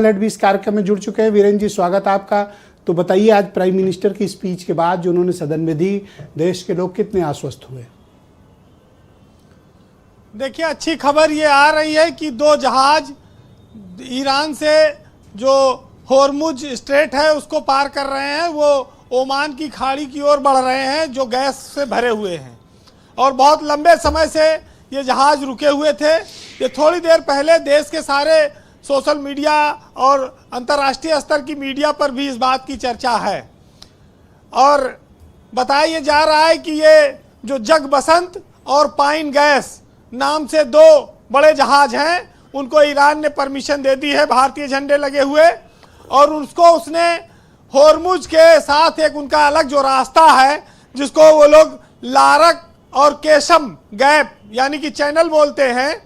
Late भी इस कार्यक्रम में जुड़ चुके हैं। वीरेंद्र जी, स्वागत है आपका। तो बताइए, आज प्राइम मिनिस्टर की स्पीच के बाद जो उन्होंने सदन में दी, देश के लोग कितने आश्वस्त हुए? देखिए, अच्छी खबर ये आ रही है कि दो जहाज ईरान से जो होर्मुज स्ट्रेट है उसको पार कर रहे हैं, वो ओमान की खाड़ी की ओर बढ़ रहे हैं जो गैस से भरे हुए हैं। और बहुत लंबे समय से ये जहाज रुके हुए थे। ये थोड़ी देर पहले देश के सारे सोशल मीडिया और अंतर्राष्ट्रीय स्तर की मीडिया पर भी इस बात की चर्चा है। और बताया जा रहा है कि ये जो जग बसंत और पाइन गैस नाम से दो बड़े जहाज हैं, उनको ईरान ने परमिशन दे दी है भारतीय झंडे लगे हुए। और उसको उसने होर्मुज के साथ एक उनका अलग जो रास्ता है जिसको वो लोग लारक और केशम गैप यानी कि चैनल बोलते हैं,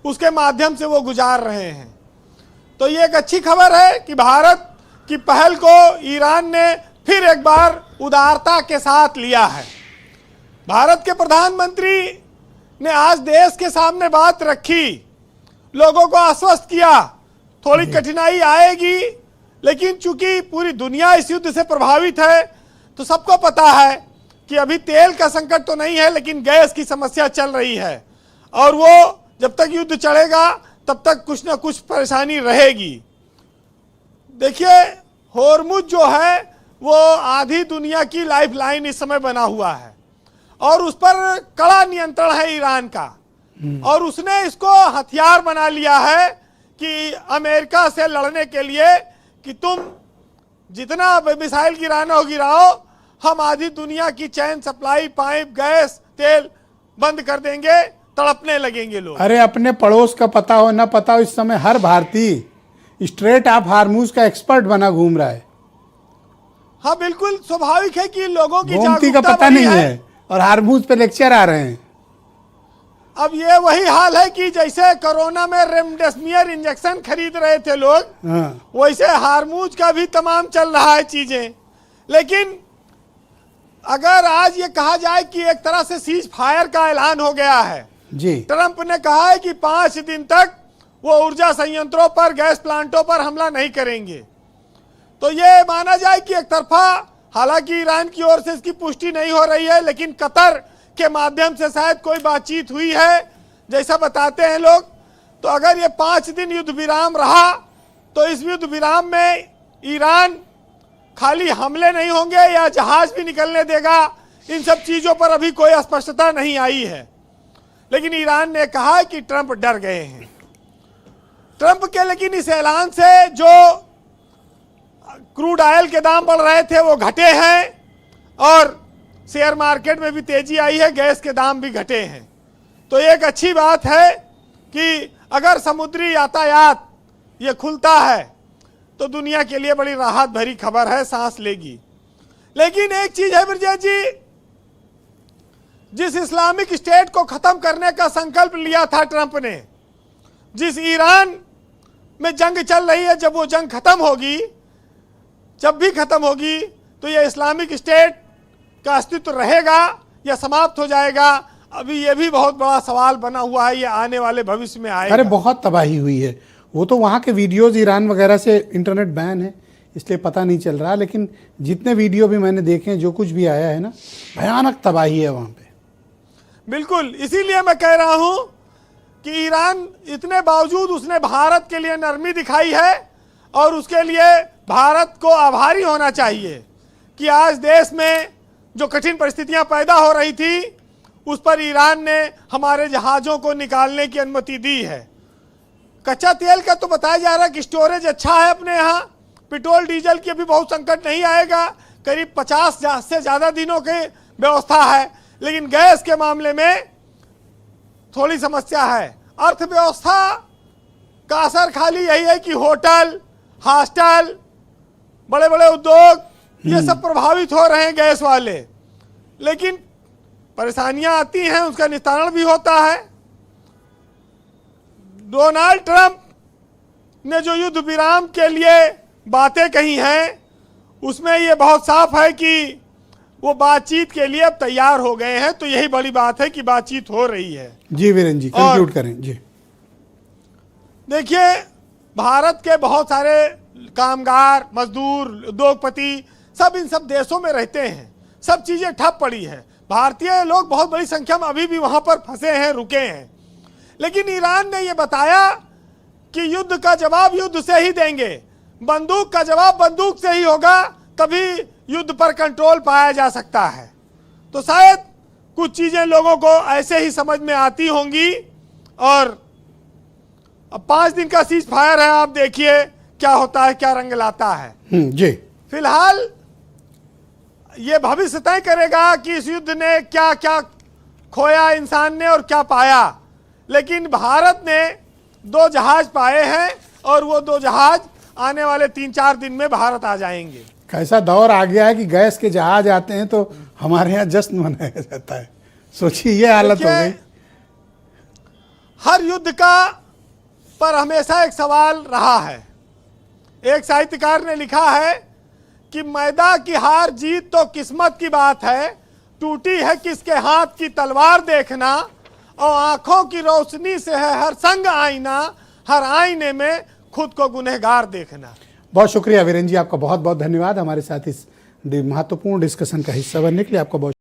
उसके माध्यम से वो गुजार रहे हैं। तो ये एक अच्छी खबर है कि भारत की पहल को ईरान ने फिर एक बार उदारता के साथ लिया है। भारत के प्रधानमंत्री ने आज देश के सामने बात रखी, लोगों को आश्वस्त किया। थोड़ी कठिनाई आएगी, लेकिन चूंकि पूरी दुनिया इस युद्ध से प्रभावित है, तो सबको पता है कि अभी तेल का संकट तो नहीं है, लेकिन गैस की समस्या चल रही है। और वो जब तक युद्ध चलेगा तब तक कुछ ना कुछ परेशानी रहेगी। देखिए, होर्मुज जो है वो आधी दुनिया की लाइफलाइन इस समय बना हुआ है और उस पर कड़ा नियंत्रण है ईरान का। और उसने इसको हथियार बना लिया है कि अमेरिका से लड़ने के लिए कि तुम जितना मिसाइल गिराना हो गिराओ, हम आधी दुनिया की चैन सप्लाई, पाइप, गैस, तेल बंद कर देंगे। तड़पने लगेंगे लोग। अरे, अपने पड़ोस का पता हो ना पता हो, इस समय हर भारतीय स्ट्रेट ऑफ हार्मुज का एक्सपर्ट बना घूम रहा है। हाँ, बिल्कुल स्वाभाविक है कि लोगों की गोमती का पता नहीं है और हार्मुज पे लेक्चर आ रहे हैं। अब ये वही हाल है कि जैसे कोरोना में रेमडेसिविर इंजेक्शन खरीद रहे थे लोग, वैसे हार्मुज का भी तमाम चल रहा है चीजें। लेकिन अगर आज ये कहा जाए कि एक तरह से सीज फायर का ऐलान हो गया है जी, ट्रंप ने कहा है कि 5 दिन तक वो ऊर्जा संयंत्रों पर, गैस प्लांटों पर हमला नहीं करेंगे, तो ये माना जाए कि एक तरफा, हालांकि ईरान की ओर से इसकी पुष्टि नहीं हो रही है, लेकिन कतर के माध्यम से शायद कोई बातचीत हुई है जैसा बताते हैं लोग। तो अगर ये 5 दिन युद्ध विराम रहा तो इस युद्ध विराम में ईरान खाली हमले नहीं होंगे या जहाज भी निकलने देगा, इन सब चीजों पर अभी कोई स्पष्टता नहीं आई है। लेकिन ईरान ने कहा कि ट्रंप डर गए हैं। ट्रंप के लेकिन इस ऐलान से जो क्रूड ऑयल के दाम बढ़ रहे थे वो घटे हैं और शेयर मार्केट में भी तेजी आई है, गैस के दाम भी घटे हैं। तो एक अच्छी बात है कि अगर समुद्री यातायात ये खुलता है तो दुनिया के लिए बड़ी राहत भरी खबर है, सांस लेगी। लेकिन एक चीज है ब्रजेश जी, जिस इस्लामिक स्टेट को खत्म करने का संकल्प लिया था ट्रंप ने, जिस ईरान में जंग चल रही है, जब वो जंग खत्म होगी, जब भी खत्म होगी, तो ये इस्लामिक स्टेट का अस्तित्व रहेगा या समाप्त हो जाएगा, अभी ये भी बहुत बड़ा सवाल बना हुआ है। ये आने वाले भविष्य में आएगा। अरे, बहुत तबाही हुई है। वो तो वहाँ के वीडियोज ईरान वगैरह से इंटरनेट बैन है, इसलिए पता नहीं चल रहा, लेकिन जितने वीडियो भी मैंने देखे हैं, जो कुछ भी आया है ना, भयानक तबाही है वहाँ पे। बिल्कुल, इसीलिए मैं कह रहा हूं कि ईरान इतने बावजूद उसने भारत के लिए नरमी दिखाई है और उसके लिए भारत को आभारी होना चाहिए कि आज देश में जो कठिन परिस्थितियां पैदा हो रही थी उस पर ईरान ने हमारे जहाज़ों को निकालने की अनुमति दी है। कच्चा तेल का तो बताया जा रहा है कि स्टोरेज अच्छा है अपने यहाँ, पेट्रोल डीजल की अभी बहुत संकट नहीं आएगा, करीब 50 से ज़्यादा दिनों की व्यवस्था है। लेकिन गैस के मामले में थोड़ी समस्या है। अर्थव्यवस्था का असर खाली यही है कि होटल, हॉस्टल, बड़े बड़े उद्योग ये सब प्रभावित हो रहे हैं गैस वाले। लेकिन परेशानियां आती हैं, उसका निस्तारण भी होता है। डोनाल्ड ट्रंप ने जो युद्ध विराम के लिए बातें कही हैं, उसमें ये बहुत साफ है कि वो बातचीत के लिए अब तैयार हो गए हैं। तो यही बड़ी बात है कि बातचीत हो रही है। जी वीरेंद्र जी, कंक्लूड करें जी। देखिए, भारत के बहुत सारे कामगार, मजदूर, उद्योगपति सब इन सब देशों में रहते हैं, सब चीजें ठप पड़ी हैं। भारतीय लोग बहुत बड़ी संख्या में अभी भी वहां पर फंसे हैं, रुके हैं। लेकिन ईरान ने यह बताया कि युद्ध का जवाब युद्ध से ही देंगे, बंदूक का जवाब बंदूक से ही होगा, तभी युद्ध पर कंट्रोल पाया जा सकता है। तो शायद कुछ चीजें लोगों को ऐसे ही समझ में आती होंगी। और अब 5 दिन का सीज फायर है, आप देखिए क्या होता है, क्या रंग लाता है। जी, फिलहाल ये भविष्य तय करेगा कि इस युद्ध ने क्या क्या खोया इंसान ने और क्या पाया। लेकिन भारत ने 2 जहाज पाए हैं और वो 2 जहाज आने वाले 3-4 दिन में भारत आ जाएंगे। कैसा दौर आ गया है कि गैस के जहाज आते हैं तो हमारे यहाँ जश्न मनाया जाता है। सोचिए ये हालत हो गई। हर युद्ध का पर हमेशा एक सवाल रहा है। एक साहित्यकार ने लिखा है कि मैदा की हार जीत तो किस्मत की बात है, टूटी है किसके हाथ की तलवार देखना, और आंखों की रोशनी से है हर संग आईना, हर आईने में खुद को गुनहगार देखना। बहुत शुक्रिया वीरेन जी, आपका बहुत बहुत धन्यवाद हमारे साथ इस महत्वपूर्ण डिस्कशन का हिस्सा बनने के लिए। आपका बहुत